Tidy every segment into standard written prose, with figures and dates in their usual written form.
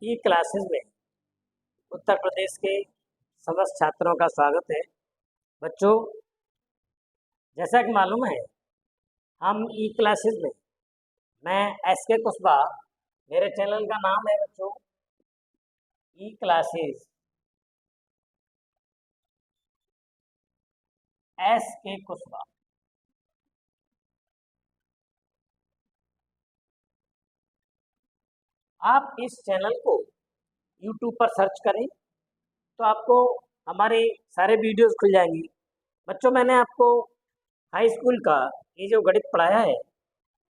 ई classes में उत्तर प्रदेश के समस्त छात्रों का स्वागत है। बच्चों, जैसा कि मालूम है, हम ई क्लासेस में मैं एस के कुशवाहा, मेरे चैनल का नाम है बच्चों ई क्लासेस एस के कुशवाहा। आप इस चैनल को यूट्यूब पर सर्च करें तो आपको हमारे सारे वीडियोस खुल जाएंगी। बच्चों, मैंने आपको हाई स्कूल का ये जो गणित पढ़ाया है,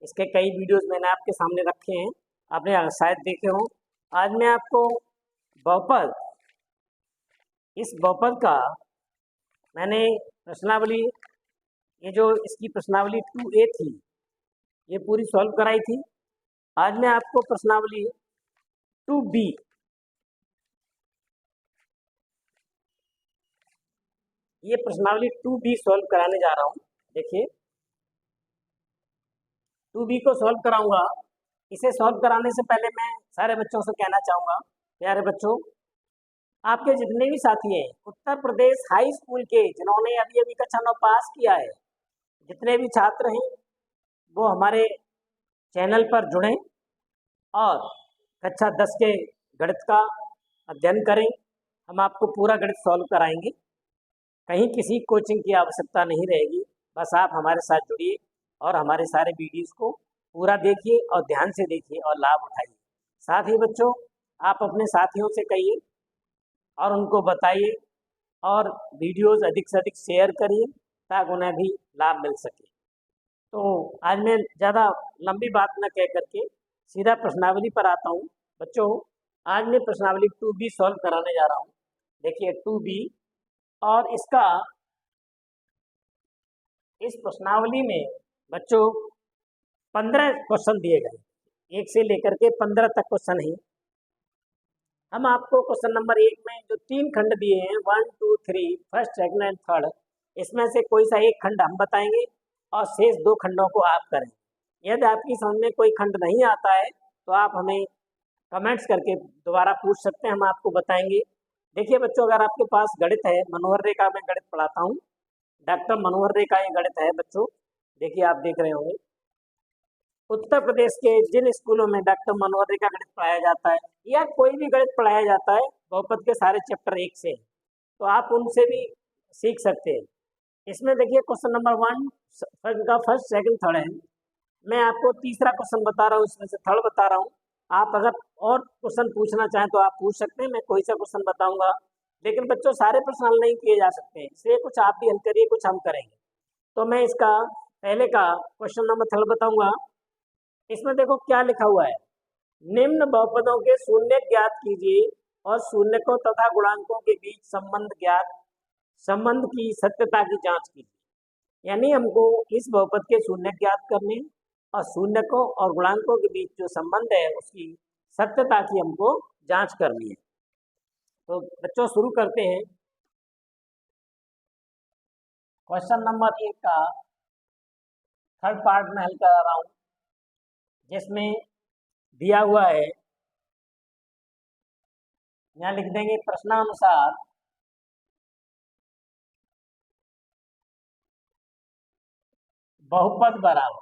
इसके कई वीडियोस मैंने आपके सामने रखे हैं, आपने शायद देखे हो। आज मैं आपको बहुपद, इस बहुपद का मैंने प्रश्नावली, ये जो इसकी प्रश्नावली 2A थी, ये पूरी सॉल्व कराई थी। आज मैं आपको प्रश्नावली 2B, ये प्रश्नावली 2B सॉल्व कराने जा रहा हूँ। देखिए, 2B को सॉल्व कराऊंगा। इसे सॉल्व कराने से पहले मैं सारे बच्चों से कहना चाहूँगा, प्यारे बच्चों, आपके जितने भी साथी हैं उत्तर प्रदेश हाई स्कूल के, जिन्होंने अभी अभी कक्षा 9 पास किया है, जितने भी छात्र हैं वो हमारे चैनल पर जुड़ें और कक्षा 10 के गणित का अध्ययन करें। हम आपको पूरा गणित सॉल्व कराएंगे, कहीं किसी कोचिंग की आवश्यकता नहीं रहेगी। बस आप हमारे साथ जुड़िए और हमारे सारे वीडियोस को पूरा देखिए और ध्यान से देखिए और लाभ उठाइए। साथ ही बच्चों, आप अपने साथियों से कहिए और उनको बताइए और वीडियोस अधिक से अधिक शेयर करिए ताकि उन्हें भी लाभ मिल सके। तो आज मैं ज़्यादा लंबी बात न कह करके सीधा प्रश्नावली पर आता हूँ। बच्चों, आज मैं प्रश्नावली 2B सॉल्व कराने जा रहा हूँ। देखिए 2B, और इस प्रश्नावली में बच्चों 15 क्वेश्चन दिए गए, 1 से लेकर के 15 तक क्वेश्चन हैं। हम आपको क्वेश्चन नंबर 1 में जो 3 खंड दिए हैं, 1, 2, 3, फर्स्ट, सेकंड एंड थर्ड, इसमें से कोई सा एक खंड हम बताएंगे और शेष 2 खंडों को आप करें। यदि आपकी समझ में कोई खंड नहीं आता है तो आप हमें कमेंट्स करके दोबारा पूछ सकते हैं, हम आपको बताएंगे। देखिए बच्चों, अगर आपके पास गणित है, मनोहर रेखा में गणित पढ़ाता हूँ, डॉक्टर मनोहर रेखा ये गणित है बच्चों। देखिए, आप देख रहे होंगे उत्तर प्रदेश के जिन स्कूलों में डॉक्टर मनोहर रेखा गणित पढ़ाया जाता है या कोई भी गणित पढ़ाया जाता है, बहुपद के सारे चैप्टर 1 से, तो आप उनसे भी सीख सकते हैं। इसमें देखिए क्वेश्चन नंबर 1 का फर्स्ट, सेकंड, थर्ड है। मैं आपको तीसरा क्वेश्चन बता रहा हूँ, इसमें से थर्ड बता रहा हूँ। आप अगर और क्वेश्चन पूछना चाहें तो आप पूछ सकते हैं, मैं कोई सा क्वेश्चन बताऊंगा। लेकिन बच्चों, सारे प्रश्न हल नहीं किए जा सकते हैं, इसलिए कुछ आप भी हल करिए, कुछ हम करेंगे। तो मैं इसका पहले का क्वेश्चन नंबर थर्ड बताऊंगा। इसमें देखो क्या लिखा हुआ है, निम्न बहुपदों के शून्य ज्ञात कीजिए और शून्यकों तथा गुणांकों के बीच संबंध की सत्यता की जांच कीजिए। यानी हमको इस बहुपद के शून्य ज्ञात करने और शून्यकों और गुणांकों के बीच जो संबंध है उसकी सत्यता की हमको जांच करनी है। तो बच्चों, शुरू करते हैं। क्वेश्चन नंबर 1 का थर्ड पार्ट में हल करा रहा हूं, जिसमें दिया हुआ है, यहाँ लिख देंगे प्रश्नानुसार बहुपद बराबर,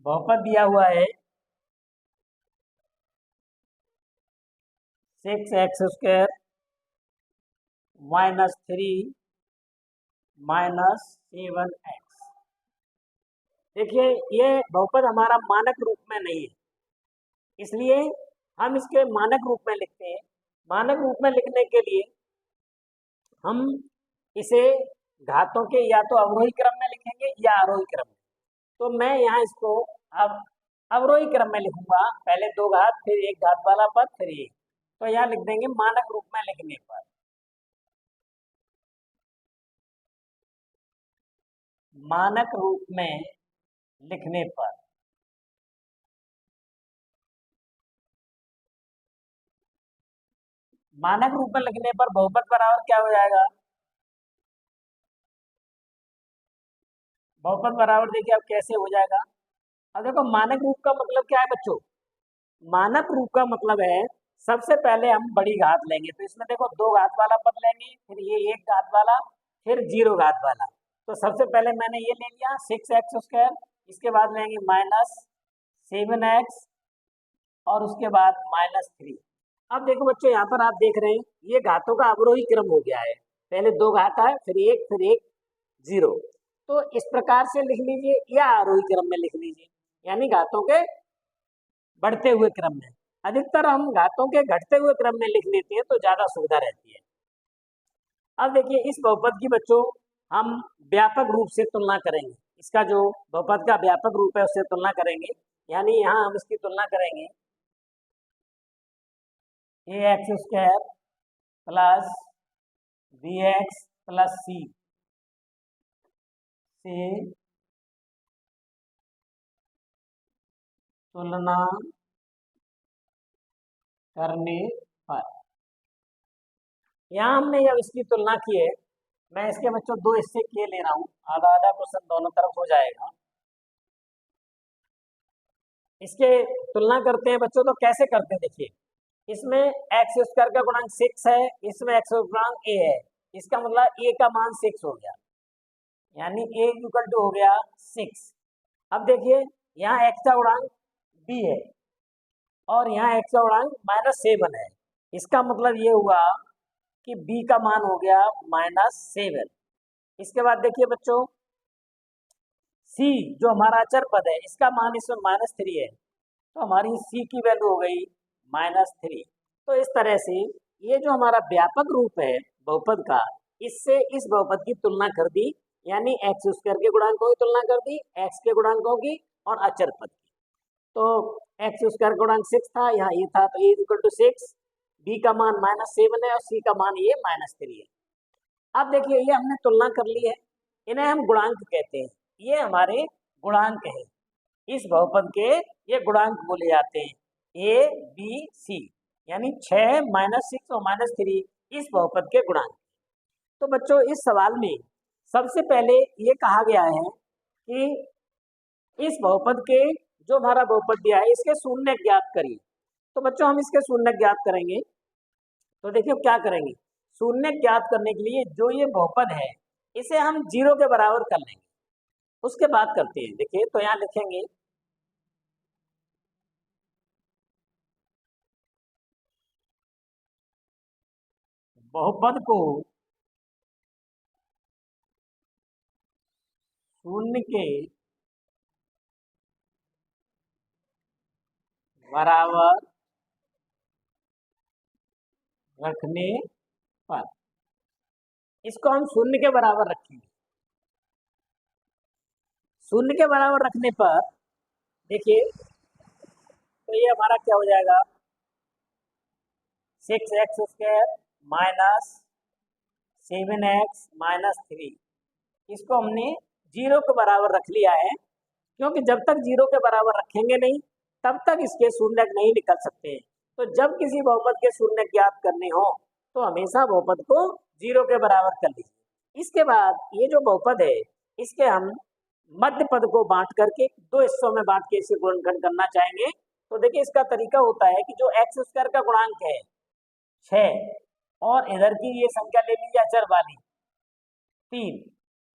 बहुपद दिया हुआ है 6x² -3 -7x। देखिए, ये बहुपद हमारा मानक रूप में नहीं है, इसलिए हम इसके मानक रूप में लिखते हैं। मानक रूप में लिखने के लिए हम इसे घातों के या तो अवरोही क्रम में लिखेंगे या आरोही क्रम में। तो मैं यहाँ इसको अब अवरोही क्रम में लिखूंगा, पहले 2 घात, फिर 1 घात वाला पद, फिर 1। तो यहाँ लिख देंगे मानक रूप में लिखने पर, मानक रूप में लिखने पर मानक रूप में लिखने पर बहुपद बराबर क्या हो जाएगा? बहुपद बराबर देखिए अब कैसे हो जाएगा। अब देखो मानक रूप का मतलब क्या है बच्चों, मानक रूप का मतलब है सबसे पहले हम बड़ी घात लेंगे, तो इसमें देखो दो घात वाला पद लेंगे, फिर ये एक घात वाला, फिर जीरो घात वाला। तो सबसे पहले मैंने ये ले लिया 6x², इसके बाद लेंगे -7x और उसके बाद -3। अब देखो बच्चों यहाँ पर आप देख रहे हैं ये घातों का अवरोही क्रम हो गया है, पहले दो घात आए फिर एक जीरो। तो इस प्रकार से लिख लीजिए या आरोही क्रम में लिख लीजिए, यानी घातों के बढ़ते हुए क्रम में। अधिकतर हम घातों के घटते हुए क्रम में लिख लेते हैं तो ज्यादा सुविधा रहती है। अब देखिए इस बहुपद की बच्चों हम व्यापक रूप से तुलना करेंगे, इसका जो बहुपद का व्यापक रूप है उससे तुलना करेंगे, यानी यहाँ हम इसकी तुलना करेंगे ax² plus bx plus c से तुलना करने पर। यहाँ हमने जब इसकी तुलना की है, मैं इसके बच्चों दो हिस्से किए ले रहा हूँ, आधा आधा क्वेश्चन दोनों तरफ हो जाएगा। इसके तुलना करते हैं बच्चों, तो कैसे करते हैं देखिए, इसमें x² का गुणांक 6 है, इसमें x का गुणांक a है, इसका मतलब a का मान 6 हो गया, यानी a इक्वल टू हो गया 6। अब देखिए यहाँ x का गुणांक b है और यहाँ x का गुणांक -7 है, इसका मतलब ये हुआ कि b का मान हो गया -7। इसके बाद देखिए बच्चों c जो हमारा अचर पद है इसका मान इसमें -3 है, तो हमारी c की वैल्यू हो गई -3। तो इस तरह से ये जो हमारा व्यापक रूप है बहुपद का, इससे इस बहुपद की तुलना कर दी, यानी x² के गुणांकों की तुलना कर दी x के गुणांकों की और अचर पद की। तो x² गुणांक 6 था, यहाँ ये था, तो a इक्वल टू 6, b का मान -7 है और c का मान ये -3 है। अब देखिए ये हमने तुलना कर ली है, इन्हें हम गुणांक कहते हैं, ये हमारे गुणांक हैं, इस बहुपद के ये गुणांक बोले जाते हैं a b c, यानी 6 -6 और -3 इस बहुपद के गुणांक। तो बच्चों इस सवाल में सबसे पहले ये कहा गया है कि इस बहुपद के जो हमारा बहुपद दिया है इसके शून्य ज्ञात करिए। तो बच्चों हम इसके शून्य ज्ञात करेंगे, तो देखिए क्या करेंगे, शून्य ज्ञात करने के लिए जो ये बहुपद है इसे हम 0 के बराबर कर लेंगे, उसके बाद करते हैं। देखिए तो यहाँ लिखेंगे बहुपद को शून्य के बराबर रखने पर, इसको हम शून्य के बराबर रखेंगे। शून्य के बराबर रखने पर देखिए तो ये हमारा क्या हो जाएगा 6x² -7x -3, इसको हमने 0 के बराबर रख लिया है, क्योंकि जब तक 0 के बराबर रखेंगे नहीं तब तक इसके शून्य नहीं निकल सकते हैं। तो जब किसी बहुपद के शून्य ज्ञात करने हो तो हमेशा बहुपद को 0 के बराबर कर लीजिए। इसके बाद ये जो बहुपद है इसके हम मध्य पद को बांट करके दो हिस्सों में बांट के इसे गुणनखंड करना चाहेंगे। तो देखिए इसका तरीका होता है कि जो x² का गुणांक है 6 और इधर की ये संख्या ले लीजिए अचर वाली 3,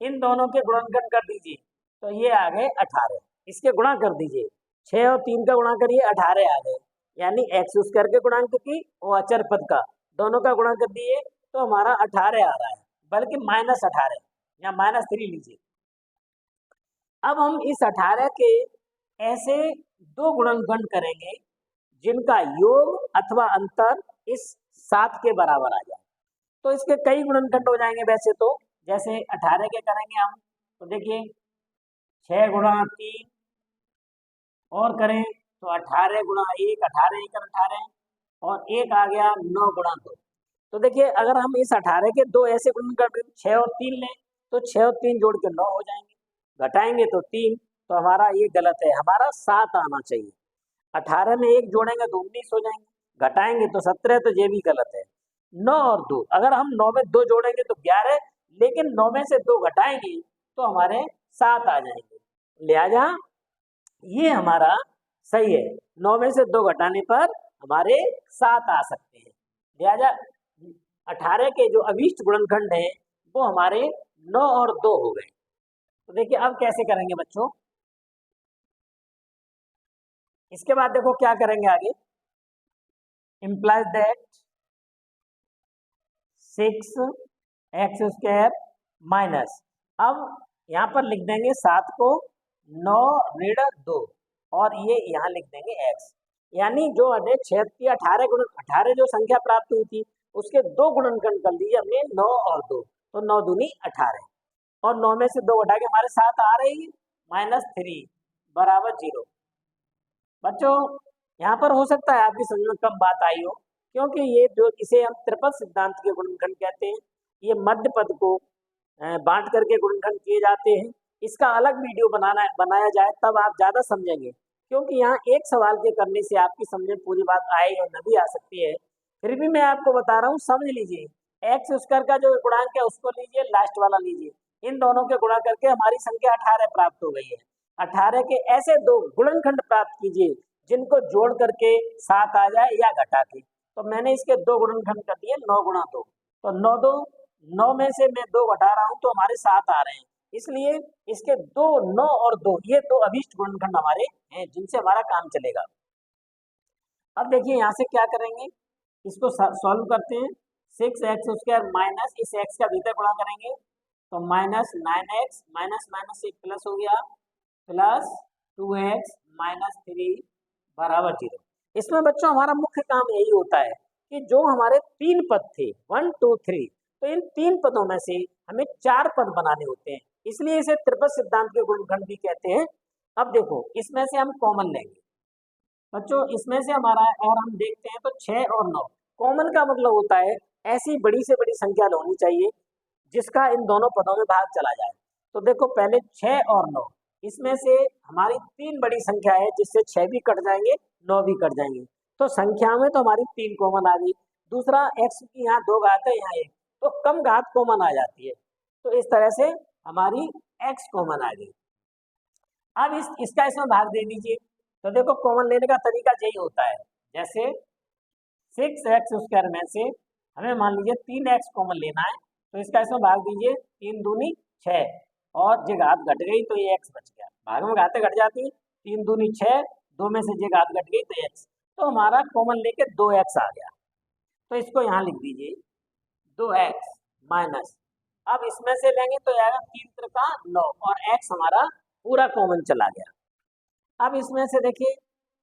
इन दोनों के गुणनखंड कर दीजिए, तो ये आ गए 18, इसके गुणा कर दीजिए, 6 और 3 का गुणा करिए 18 आ गए, यानी x² के गुणांक की और अचर पद का दोनों का गुणा कर दिए तो हमारा 18 आ रहा है, बल्कि -18 या -3 लीजिए। अब हम इस 18 के ऐसे दो गुणनखंड करेंगे जिनका योग अथवा अंतर इस 7 के बराबर आ जाए। तो इसके कई गुणनखंड हो जाएंगे वैसे तो, जैसे 18 के करेंगे हम, तो देखिए 6 गुणा 3 और करें तो 18 गुणा 1, 18 1 18 और एक आ गया 9 गुणा 2। तो देखिए अगर हम इस 18 के दो ऐसे गुणनखंड 6 और 3 लें तो 6 और 3 जोड़ के 9 हो जाएंगे, घटाएंगे तो 3, तो हमारा ये गलत है, हमारा 7 आना चाहिए। 18 में 1 जोड़ेंगे तो 19 हो जाएंगे, घटाएंगे तो 17, तो ये भी गलत है। 9 और 2, अगर हम 9 में 2 जोड़ेंगे तो 11, लेकिन 9 में से 2 घटाएंगे तो हमारे 7 आ जाएंगे। लिहाजा ये हमारा सही है। 9 में से 2 घटाने पर हमारे 7 आ सकते हैं। लिहाजा 18 के जो अभिष्ट गुणनखंड हैं वो हमारे 9 और 2 हो गए। तो देखिए अब कैसे करेंगे बच्चों, इसके बाद देखो क्या करेंगे आगे। implies that 6x² माइनस, अब यहाँ पर लिख देंगे 7 को 9 ऋण 2 और ये यहाँ लिख देंगे x, यानी जो हमें 18 जो संख्या प्राप्त हुई थी उसके 2 गुणनखंड कर लीजिए हमने 9 और 2, तो 9 दूनी 18 और 9 में से 2 घटा के हमारे 7 आ रही है -3 बराबर 0। बच्चों यहाँ पर हो सकता है आपकी समझ में कम बात आई हो, क्योंकि ये जो इसे हम त्रिपद सिद्धांत के गुणनखंड कहते हैं, ये मध्य पद को बांट करके गुणनखंड किए जाते हैं। इसका अलग वीडियो बनाया जाए तब आप ज़्यादा समझेंगे, क्योंकि यहाँ एक सवाल के करने से आपकी समझ में पूरी बात आए और न भी आ सकती है। फिर भी मैं आपको बता रहा हूँ, समझ लीजिए। x² का जो गुणांक है उसको लीजिए, लास्ट वाला लीजिए, इन दोनों के गुणा करके हमारी संख्या 18 प्राप्त हो गई है। 18 के ऐसे 2 गुणनखंड प्राप्त कीजिए जिनको जोड़ करके 7 आ जाए या घटा के। तो मैंने इसके 2 गुणनखंड कर दिए, 9 गुणा 2, तो 9 में से मैं 2 घटा रहा हूँ तो हमारे 7 आ रहे हैं, इसलिए इसके 2 9 और 2 ये 2 अभिष्ट गुणनखंड हमारे हैं जिनसे हमारा काम चलेगा। अब देखिए यहाँ से क्या करेंगे, इसको सॉल्व करते हैं। 6x² माइनस इस x का भीतर गुणा करेंगे तो -9x माइनस माइनस एक प्लस हो गया प्लस 2x -3 बराबर 0। इसमें बच्चों हमारा मुख्य काम यही होता है कि जो हमारे 3 पद थे 1 2 3, तो इन 3 पदों में से हमें 4 पद बनाने होते हैं, इसलिए इसे त्रिपद सिद्धांत के गुणनखंड भी कहते हैं। अब देखो इसमें से हम कॉमन लेंगे बच्चों, इसमें से हमारा और हम देखते हैं तो 6 और 9, कॉमन का मतलब होता है ऐसी बड़ी से बड़ी संख्या होनी चाहिए जिसका इन दोनों पदों में भाग चला जाए। तो देखो पहले 6 और 9, इसमें से हमारी 3 बड़ी संख्या है जिससे 6 भी कट जाएंगे 9 भी कट जाएंगे, तो संख्या में तो हमारी 3 कॉमन आ गई। दूसरा x की यहाँ 2 घात है, यहाँ 1, तो कम घात कॉमन आ जाती है, तो इस तरह से हमारी x कॉमन आ गई। अब इसका इसमें भाग दे दीजिए, तो देखो कॉमन लेने का तरीका यही होता है, जैसे 6x² में से हमें मान लीजिए 3x कॉमन लेना है, तो इसका इसमें भाग दीजिए, 3 दूनी 6 और जे घात घट गई तो ये x बच गया, भाग में घातें घट जाती, 3 दूनी 6, 2 में से जे घात घट गई तो x, तो हमारा कॉमन लेके 2x आ गया, तो इसको यहाँ लिख दीजिए 2x माइनस, अब इसमें से लेंगे तो आएगा 3 त्रिका 9 और x हमारा पूरा कॉमन चला गया। अब इसमें से देखिए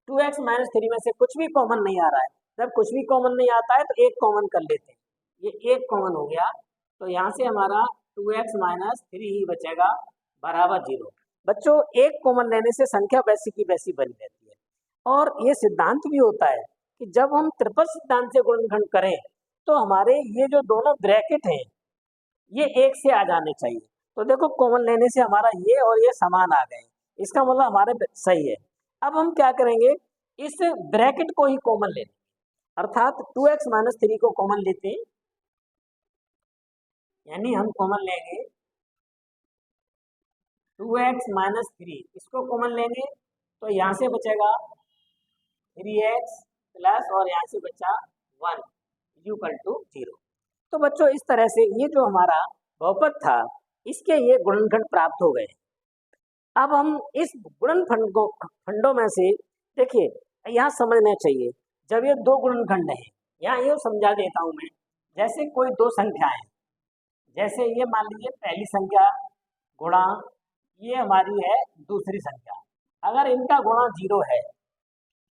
2x -3 में से कुछ भी कॉमन नहीं आ रहा है, जब कुछ भी कॉमन नहीं आता है तो एक कॉमन कर लेते हैं, ये एक कॉमन हो गया, तो यहाँ से हमारा 2x -3 ही बचेगा बराबर 0। बच्चों एक कॉमन लेने से संख्या वैसी की वैसी बनी रहती है, और ये सिद्धांत भी होता है कि जब हम त्रिपद सिद्धांत से गुणनखंड करें तो हमारे ये जो दोनों ब्रैकेट हैं ये एक से आ जाने चाहिए। तो देखो कॉमन लेने से हमारा ये और ये समान आ गए, इसका मतलब हमारे सही है। अब हम क्या करेंगे, इस ब्रैकेट को ही कॉमन लेते हैं, अर्थात 2x -3 को कॉमन लेते हैं, यानी हम कॉमन लेंगे 2x -3, इसको कॉमन लेंगे तो यहाँ से बचेगा 3x प्लस और यहाँ से बचा 1 = 0। तो बच्चों इस तरह से ये जो हमारा बहुपद था इसके ये गुणनखंड प्राप्त हो गए। अब हम इस गुणनखंडों में से देखिए, यहाँ समझना चाहिए, जब ये 2 गुणनखंड हैं, यहाँ ये समझा देता हूँ मैं, जैसे कोई 2 संख्याएं, जैसे ये मान लीजिए पहली संख्या गुणा ये हमारी है दूसरी संख्या, अगर इनका गुणा 0 है,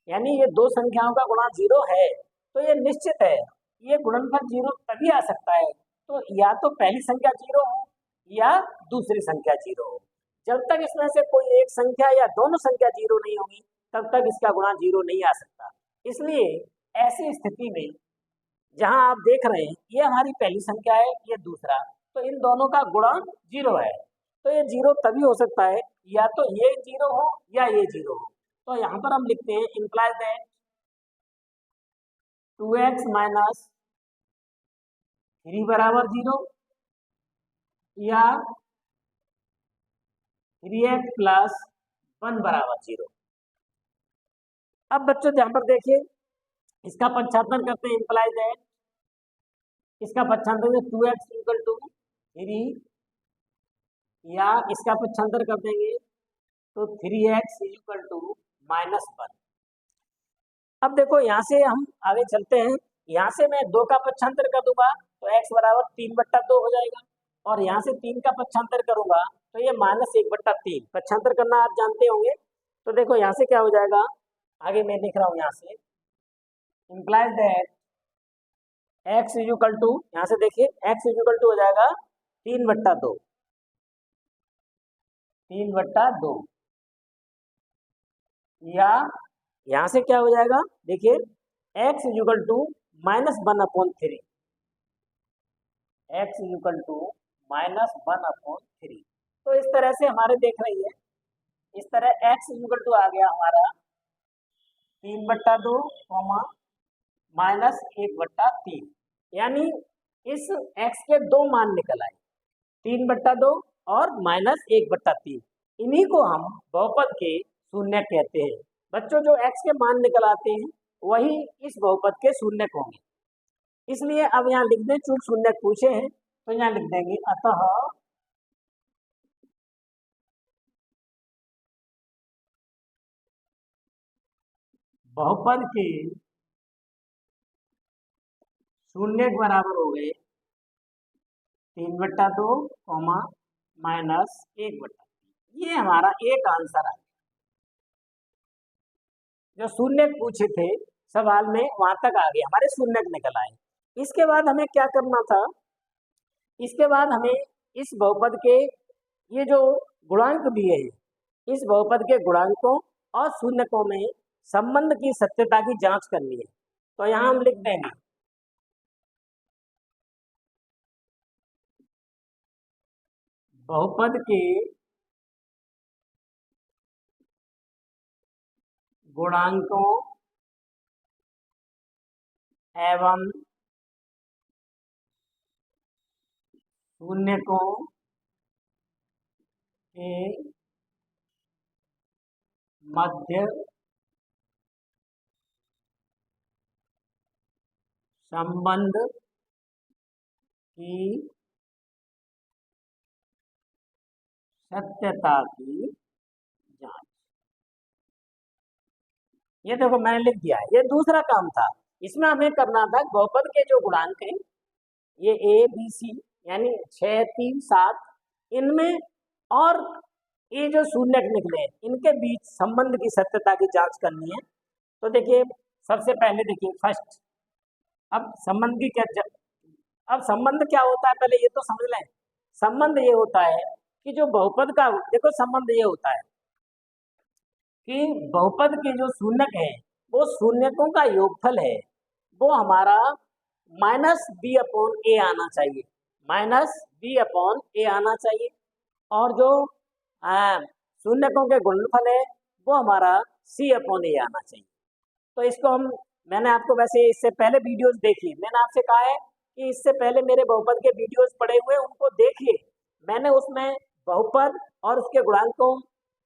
यानी ये 2 संख्याओं का गुणा 0 है, तो ये निश्चित है ये गुणनफल 0 तभी आ सकता है, तो या तो पहली संख्या 0 हो या दूसरी संख्या 0 हो। जब तक इसमें से कोई एक संख्या या दोनों संख्या 0 नहीं होगी तब तक इसका गुणा 0 नहीं आ सकता। इसलिए ऐसी स्थिति में जहां आप देख रहे हैं ये हमारी पहली संख्या है, ये दूसरा, तो इन दोनों का गुणा 0 है, तो ये 0 तभी हो सकता है या तो ये 0 हो या ये 0 हो। तो यहाँ पर हम लिखते हैं इम्प्लाई दैट 2x - 3 बराबर 0 या 3x प्लस 1 बराबर 0। अब बच्चों ध्यान पर देखिए, इसका पक्षांतर करते हैं, इंप्लाइज दैट इसका पक्षांतर 2x इक्वल टू 3, या इसका पक्षांतर कर देंगे तो 3x इक्वल टू -1। अब देखो यहाँ से हम आगे चलते हैं, यहाँ से मैं 2 का पक्षांतर कर दूंगा तो x बराबर 3/2 हो जाएगा, और यहाँ से 3 का पक्षांतर करूंगा तो ये -1/3 पक्षांतर करना आप जानते होंगे। तो देखो यहाँ से क्या हो जाएगा, आगे मैं लिख रहा हूँ यहाँ से, implies that x equal to, यहाँ से देखिए x इक्वल टू हो जाएगा 3/2, 3/2, या यहाँ से क्या हो जाएगा, देखिए x equal to -1/3, x equal to -1/3। तो इस तरह से हमारे देख रही है, इस तरह x इक्वल टू आ गया हमारा 3/2, -1/3, यानी इस x के 2 मान निकल आए, 3/2 और -1/3। इन्हीं को हम बहुपद के शून्य कहते हैं। बच्चों जो x के मान निकल आते हैं वही इस बहुपद के शून्य होंगे। इसलिए अब यहाँ लिख दें, चूंकि शून्य पूछे हैं तो यहाँ लिख देंगे, अतः बहुपद के शून्य के बराबर हो गए 3/2, -1/3। ये हमारा एक आंसर है, जो शून्य पूछे थे सवाल में वहां तक आ गए, हमारे शून्य निकल आए। इसके बाद हमें क्या करना था, इसके बाद हमें इस बहुपद के ये जो गुणांक दिए हैं, इस बहुपद के गुणांकों और शून्यकों में संबंध की सत्यता की जांच करनी है। तो यहाँ हम लिख देंगे बहुपद के गुणांकों एवं शून्यकों के मध्य संबंध की सत्यता की जांच। ये देखो मैंने लिख दिया है, ये दूसरा काम था। इसमें हमें करना था बहुपद के जो गुणांक हैं, ये ए बी सी यानी 6, 3, 7, इनमें और ये जो शून्य निकले इनके बीच संबंध की सत्यता की जांच करनी है। तो देखिए सबसे पहले देखिए फर्स्ट, अब संबंध की क्या, अब संबंध क्या होता है पहले ये तो समझ लें। संबंध ये होता है कि जो बहुपद का, देखो संबंध ये होता है कि बहुपद के जो शून्यक है वो शून्यकों का योगफल है, वो हमारा -b/a आना चाहिए, -b/a आना चाहिए, और जो शून्यकों के गुणनफल है वो हमारा c/a आना चाहिए। तो इसको हम, मैंने आपको वैसे इससे पहले वीडियोस देखी, मैंने आपसे कहा है कि इससे पहले मेरे बहुपद के वीडियोस पड़े हुए उनको देखिए, मैंने उसमें बहुपद और उसके गुणांकों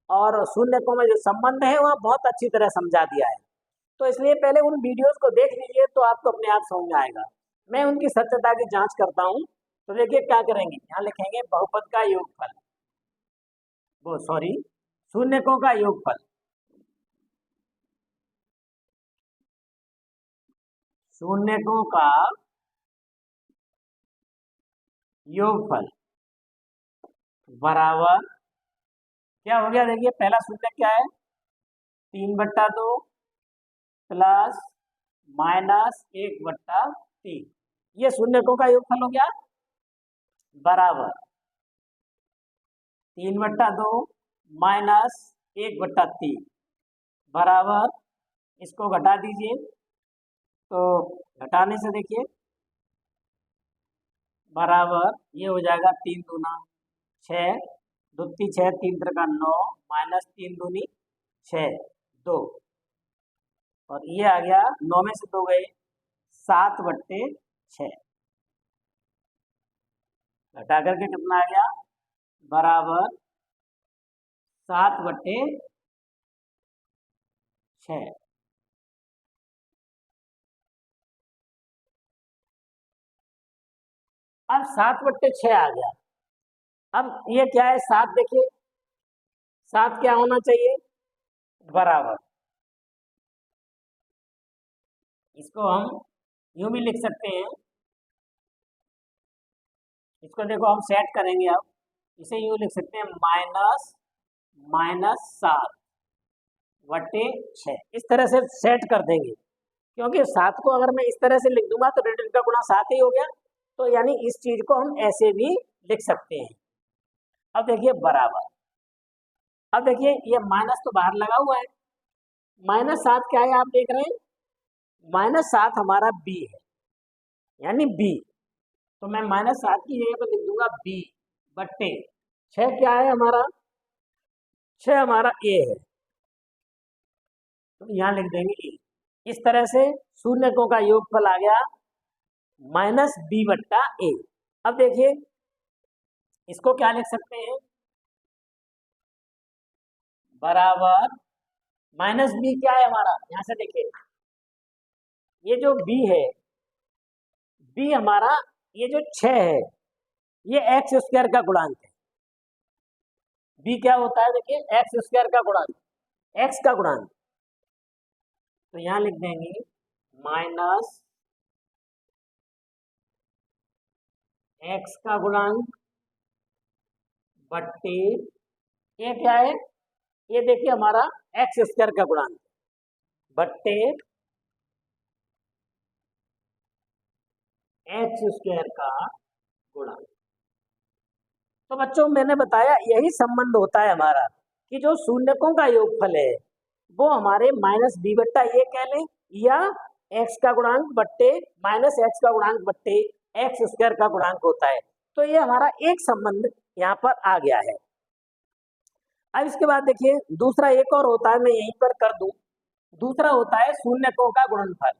और शून्यकों में जो संबंध है वह बहुत अच्छी तरह समझा दिया है। तो इसलिए पहले उन वीडियोस को देख लीजिए तो आपको अपने आप समझ में आएगा। मैं उनकी सत्यता की जांच करता हूँ। तो देखिए क्या करेंगे, यहाँ लिखेंगे बहुपद का योगफल, वो सॉरी शून्यकों का योगफल, शून्यकों का योगफल बराबर क्या हो गया, देखिए पहला शून्य क्या है, 3/2 प्लस -1/3, ये शून्यकों का योगफल हो गया, बराबर 3/2 -1/3 बराबर, इसको घटा दीजिए, तो घटाने से देखिए बराबर ये हो जाएगा 3 दूना 6, 2 × 6 3 × 9 -3 दूनी 6 2, और ये आ गया 9 में से 2 गए 7/6, घटा करके कितना आ गया, बराबर 7/6। 6। अब 7/6 आ गया। अब ये क्या है, 7 देखिए, 7 क्या होना चाहिए, बराबर। इसको हम यूं भी लिख सकते हैं, इसको देखो हम सेट करेंगे। अब इसे यूं लिख सकते हैं, -7/6 इस तरह से सेट कर देंगे। क्योंकि 7 को अगर मैं इस तरह से लिख दूंगा तो रेडियन का गुणा 7 ही हो गया, तो यानी इस चीज को हम ऐसे भी लिख सकते हैं। अब देखिए बराबर, अब देखिए ये माइनस तो बाहर लगा हुआ है, -7 क्या है आप देख रहे हैं, -7 हमारा बी है, यानी बी। तो मैं -7 की जगह पर लिख दूंगा बी बट्टे 6 क्या है हमारा, 6 हमारा ए है, तो यहाँ लिख देंगे ए। इस तरह से शून्यकों का योगफल आ गया -b/a। अब देखिए इसको क्या लिख सकते हैं, बराबर -b क्या है हमारा, यहां से देखिए ये जो b है, b हमारा ये जो 6 है, ये x² का गुणांक है। b क्या होता है, देखिए x² का गुणांक, x का गुणांक। तो यहां लिख देंगे -x का गुणांक बट्टे ये क्या है, ये देखिए हमारा x² का गुणांक बट्टे x² का गुणांक। तो बच्चों मैंने बताया यही संबंध होता है हमारा, कि जो शून्यकों का योगफल है वो हमारे -b/a कह लें, या x का गुणांक बट्टे -x का गुणांक बट्टे x² का गुणांक होता है। तो ये हमारा एक संबंध यहाँ पर आ गया है। अब इसके बाद देखिए दूसरा एक और होता है, मैं यहीं पर कर दूं। दूसरा होता है शून्यकों का गुणनफल।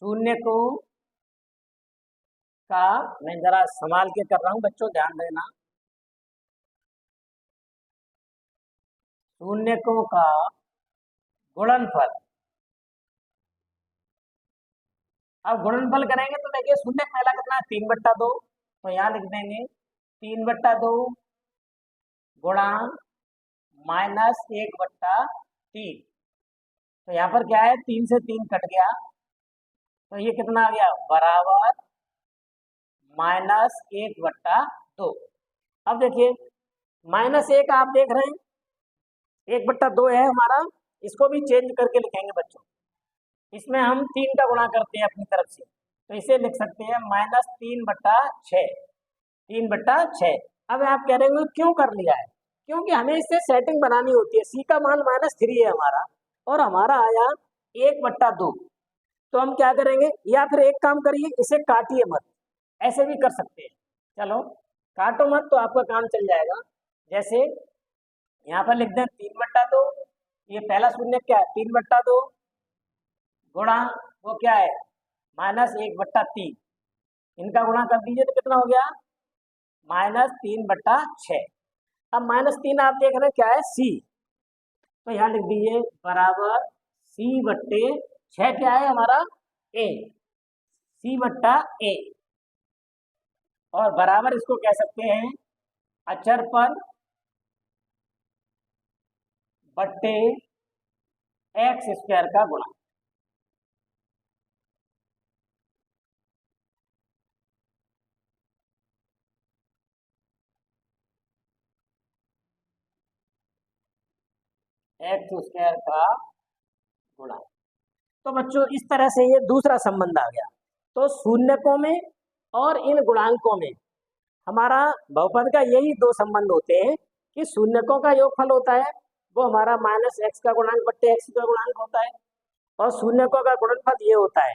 शून्यकों का, मैं जरा संभाल के कर रहा हूं बच्चों, ध्यान देना। शून्यकों का गुणनफल। अब गुणनफल करेंगे तो देखिए शून्य पहला कितना है, 3/2। तो यहाँ लिख देंगे 3/2 गुणा -1/3। तो यहाँ पर क्या है, 3 से 3 कट गया, तो ये कितना आ गया, बराबर -1/2। अब देखिए -1 आप देख रहे हैं, 1/2 है हमारा, इसको भी चेंज करके लिखेंगे बच्चों। इसमें हम 3 का गुणा करते हैं अपनी तरफ से, तो इसे लिख सकते हैं -3/6, 3/6। अब आप कह रहे हो क्यों कर लिया है, क्योंकि हमें इससे सेटिंग बनानी होती है। सी का मान -3 है हमारा, और हमारा आया 1/2। तो हम क्या करेंगे, या फिर एक काम करिए, इसे काटिए मत, ऐसे भी कर सकते हैं। चलो काटो मत तो आपका काम चल जाएगा। जैसे यहाँ पर लिख दें 3/2, ये पहला शून्य क्या है, 3/2 गुणा वो क्या है, -1/3। इनका गुणा कर दीजिए तो कितना हो गया, -3/6। अब -3 आप देख रहे हैं क्या है, सी। तो यहाँ लिख दीजिए बराबर c/6 क्या है हमारा, a, c/a। और बराबर इसको कह सकते हैं अचर पर बट्टे x² का गुणा। x² का गुणा। तो बच्चों इस तरह से ये दूसरा संबंध आ गया। तो शून्यकों में और इन गुणांकों में हमारा बहुपद का यही दो संबंध होते हैं, कि शून्यकों का योगफल होता है वो हमारा -x का गुणांक बट्टे x का गुणांक होता है, और शून्यकों का गुणनफल ये होता है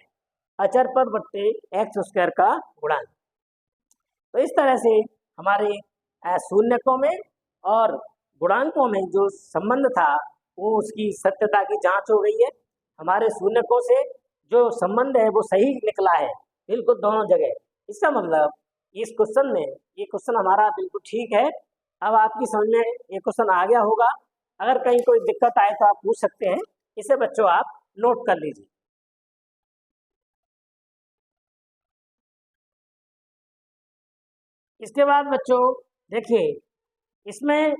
अचर पद बट्टे x² का गुणांक। तो इस तरह से हमारे शून्यकों में और गुणांकों में जो संबंध था वो उसकी सत्यता की जांच हो गई है। हमारे शून्यकों से जो संबंध है वो सही निकला है बिल्कुल दोनों जगह। इसका मतलब इस क्वेश्चन में ये क्वेश्चन हमारा बिल्कुल ठीक है। अब आपकी समझ में ये क्वेश्चन आ गया होगा। अगर कहीं कोई दिक्कत आए तो आप पूछ सकते हैं, इसे बच्चों आप नोट कर लीजिए। इसके बाद बच्चों देखिए, इसमें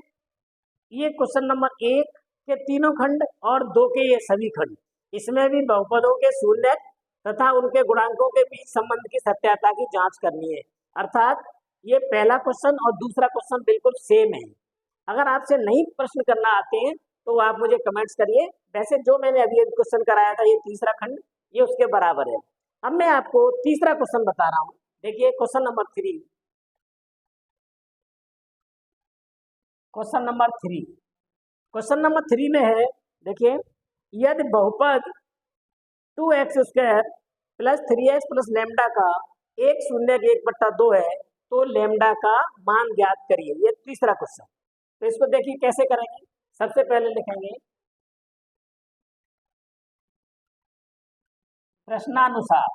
ये क्वेश्चन नंबर 1 के तीनों खंड और 2 के ये सभी खंड, इसमें भी बहुपदों के शून्य तथा उनके गुणांकों के बीच संबंध की सत्यता की जांच करनी है। अर्थात ये पहला क्वेश्चन और दूसरा क्वेश्चन बिल्कुल सेम है। अगर आपसे नहीं प्रश्न करना आते हैं तो आप मुझे कमेंट्स करिए। वैसे जो मैंने अभी क्वेश्चन कराया था, ये तीसरा खंड, ये उसके बराबर है। अब मैं आपको तीसरा क्वेश्चन बता रहा हूँ। देखिए question number 3, question number 3, question number 3 में है, देखिए, यदि बहुपद 2x² plus 3x plus lambda का एक शून्य 1/2 है तो लेमडा का मान ज्ञात करिए। ये तीसरा क्वेश्चन। तो इसको देखिए कैसे करेंगे। सबसे पहले लिखेंगे प्रश्नानुसार।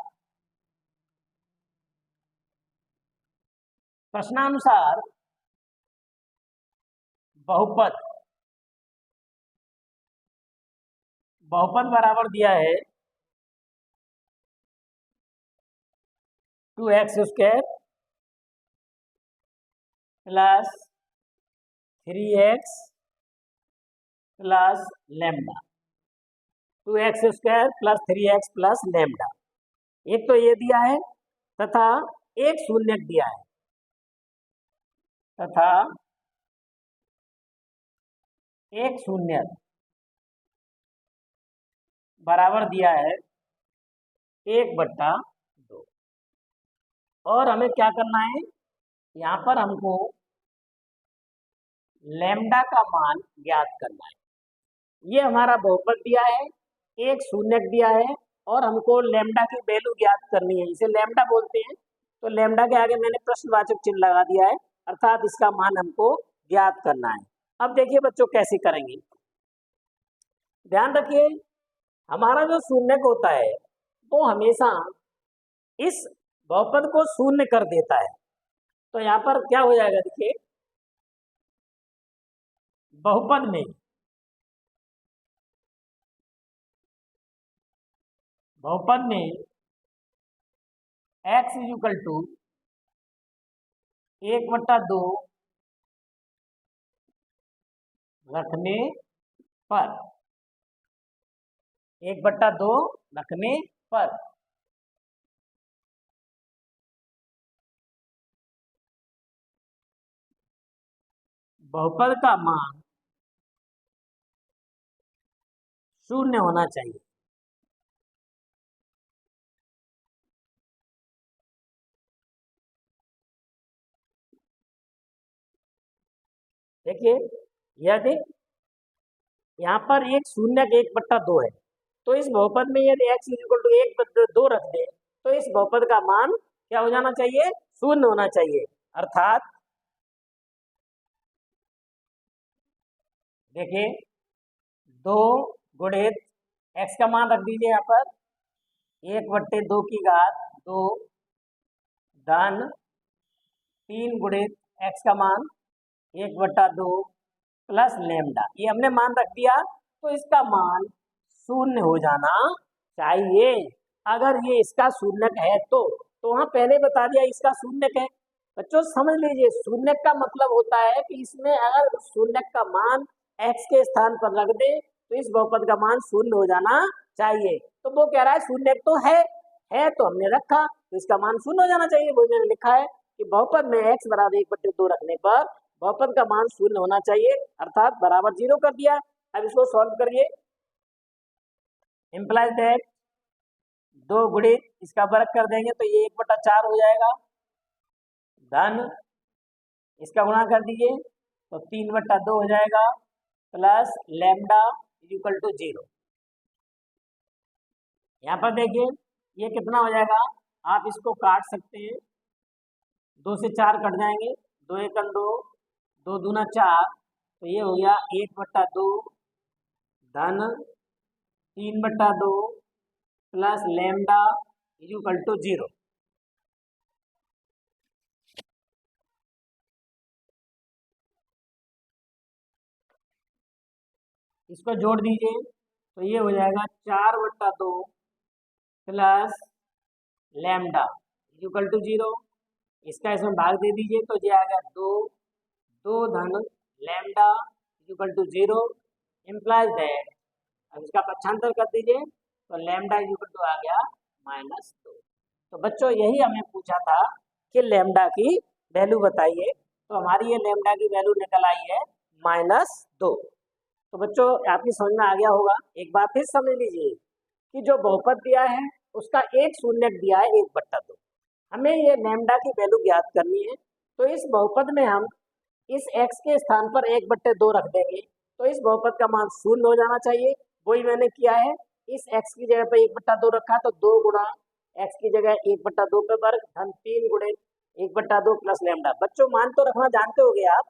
प्रश्नानुसार बहुपद, बहुपद बराबर दिया है 2x² plus 3x plus lambda, 2x² plus 3x plus lambda. एक तो ये दिया है तथा एक शून्य दिया है, तथा एक शून्य बराबर दिया है 1/2। और हमें क्या करना है, यहाँ पर हमको लेमडा का मान ज्ञात करना है। ये हमारा बहुपद दिया है, एक शून्य दिया है और हमको लेमडा की वैल्यू ज्ञात करनी है। इसे लेमडा बोलते हैं। तो लेमडा के आगे मैंने प्रश्नवाचक चिन्ह लगा दिया है, अर्थात इसका मान हमको ज्ञात करना है। अब देखिए बच्चों कैसे करेंगे। ध्यान रखिए, हमारा जो शून्य होता है वो हमेशा इस बहुपद को शून्य कर देता है। तो यहाँ पर क्या हो जाएगा, देखिए, बहुपद में x इक्वल टू 1/2 रखने पर, 1/2 रखने पर बहुपद का मान शून्य होना चाहिए। देखिए, यदि यहाँ पर एक शून्य 1/2 है तो इस बहुपद में यदि x इक्वल टू 1/2 रख दे तो इस बहुपद का मान क्या हो जाना चाहिए, शून्य होना चाहिए। अर्थात देखिए, 2 गुणित x का मान रख दीजिए यहाँ पर 1/2 की घात 2 धन 3 गुणित x का मान 1/2 प्लस लेमडा, ये हमने मान रख दिया। तो इसका मान शून्य हो जाना चाहिए। अगर ये इसका शून्य है तो वहां पहले बता दिया इसका शून्य है। बच्चों समझ लीजिए, शून्य का मतलब होता है कि इसमें अगर शून्य का मान x के स्थान पर रख दे तो इस बहुपद का मान शून्य हो जाना चाहिए। तो वो कह रहा है शून्य तो है तो हमने रखा तो इसका मान शून्य हो जाना चाहिए। वो मैंने लिखा है कि बहुपद में x बराबर 1/2 रखने पर बहुपद का मान शून्य होना चाहिए, अर्थात बराबर 0 कर दिया। अब इसको सॉल्व करिए। इम्प्लाइज दैट 2 गुणित इसका वर्ग कर देंगे तो ये 1/4 हो जाएगा, धन इसका गुणा कर दीजिए तो 3/2 हो जाएगा, प्लस लेमडा इक्वल टू 0। यहाँ पर देखिए ये कितना हो जाएगा, आप इसको काट सकते हैं, 2 से 4 कट जाएंगे, 2 एकम 2, 2 दूना 4, तो ये हो गया 1/2 धन 3/2 प्लस लेमडा इक्वल टू 0। इसको जोड़ दीजिए तो ये हो जाएगा 4/2 प्लस लैम्डा इक्वल टू 0। इसका इसमें भाग दे दीजिए तो ये आएगा 2 धन lambda equal to 0 implies that. अब इसका पक्षांतर कर दीजिए तो लैम्डा इक्वल टू आ गया -2। तो बच्चों यही हमें पूछा था कि लैम्डा की वैल्यू बताइए, तो हमारी ये लैम्डा की वैल्यू निकल आई है -2। तो बच्चों आपकी समझ में आ गया होगा। एक बार फिर समझ लीजिए कि जो बहुपद दिया है उसका एक शून्यक दिया है 1/2। हमें ये लैम्डा की वैल्यू ज्ञात करनी है, तो इस बहुपद में हम इस x के स्थान पर 1/2 रख देंगे, तो इस बहुपद का मान 0 हो जाना चाहिए। वही मैंने किया है, इस x की जगह पर 1/2 रखा तो 2 गुणा x की जगह 1/2 पे वर्ग धन 3 गुणे 1/2 प्लस लैम्डा। बच्चों मान तो रखना जानते होगे आप,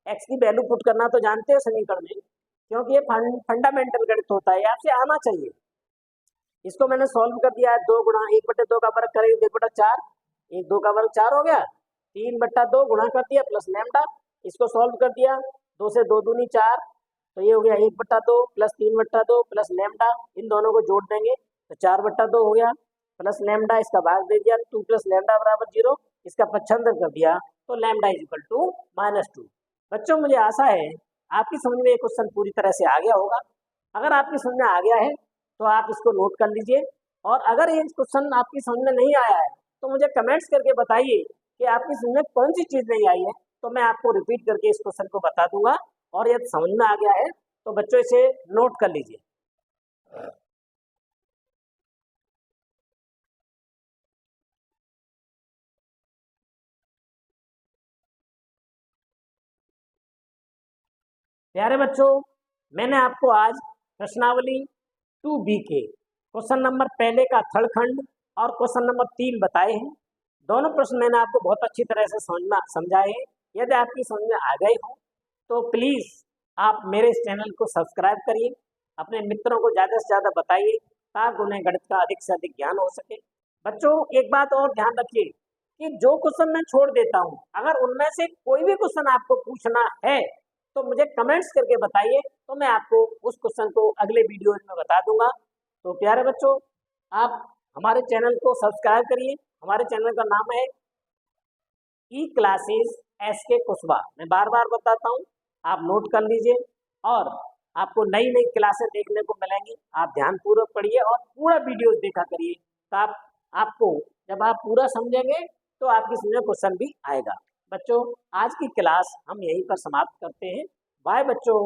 x की वैल्यू पुट करना तो जानते हो समीकरण में, क्योंकि ये फंडामेंटल गणित होता है, आपसे आना चाहिए। इसको मैंने सॉल्व कर दिया है, 2 गुणा 1/2 का वर्ग करेंगे 1/4, 1 2 का वर्ग 4 हो गया, 3/2 गुणा कर दिया प्लस लैम्डा। इसको सॉल्व कर दिया, 2 से 2 दूनी 4, तो ये हो गया 1/2 प्लस 3/2 प्लस लैम्डा। इन दोनों को जोड़ देंगे तो 4/2 हो गया प्लस लैम्डा, इसका भाग दे दिया 2 प्लस लैम्डा बराबर 0। इसका पक्षांतर कर दिया तो लैम्डा इक्वल टू -2। बच्चों मुझे आशा है आपकी समझ में ये क्वेश्चन पूरी तरह से आ गया होगा। अगर आपकी समझ में आ गया है तो आप इसको नोट कर लीजिए, और अगर ये क्वेश्चन आपकी समझ में नहीं आया है तो मुझे कमेंट्स करके बताइए कि आपकी समझ में कौन सी चीज़ नहीं आई है, तो मैं आपको रिपीट करके इस क्वेश्चन को बता दूंगा। और यदि समझ में आ गया है तो बच्चों इसे नोट कर लीजिए। प्यारे बच्चों, मैंने आपको आज प्रश्नावली 2B के क्वेश्चन नंबर पहले का थर्ड खंड और क्वेश्चन नंबर 3 बताए हैं। दोनों प्रश्न मैंने आपको बहुत अच्छी तरह से समझाए हैं। यदि आपकी समझ में आ गए हो तो प्लीज़ आप मेरे इस चैनल को सब्सक्राइब करिए, अपने मित्रों को ज़्यादा से ज़्यादा बताइए ताकि उन्हें गणित का अधिक से अधिक ज्ञान हो सके। बच्चों एक बात और ध्यान रखिए कि जो क्वेश्चन मैं छोड़ देता हूँ, अगर उनमें से कोई भी क्वेश्चन आपको पूछना है तो मुझे कमेंट्स करके बताइए, तो मैं आपको उस क्वेश्चन को अगले वीडियो में बता दूंगा। तो प्यारे बच्चों, आप हमारे चैनल को सब्सक्राइब करिए। हमारे चैनल का नाम है ई क्लासेस SK कुशवाहा। मैं बार बार बताता हूँ, आप नोट कर लीजिए, और आपको नई नई क्लासें देखने को मिलेंगी। आप ध्यानपूर्वक पढ़िए और पूरा वीडियो देखा करिए, तो आपको जब आप पूरा समझेंगे तो आपकी समझ में क्वेश्चन भी आएगा। बच्चों आज की क्लास हम यहीं पर समाप्त करते हैं। बाय बच्चों।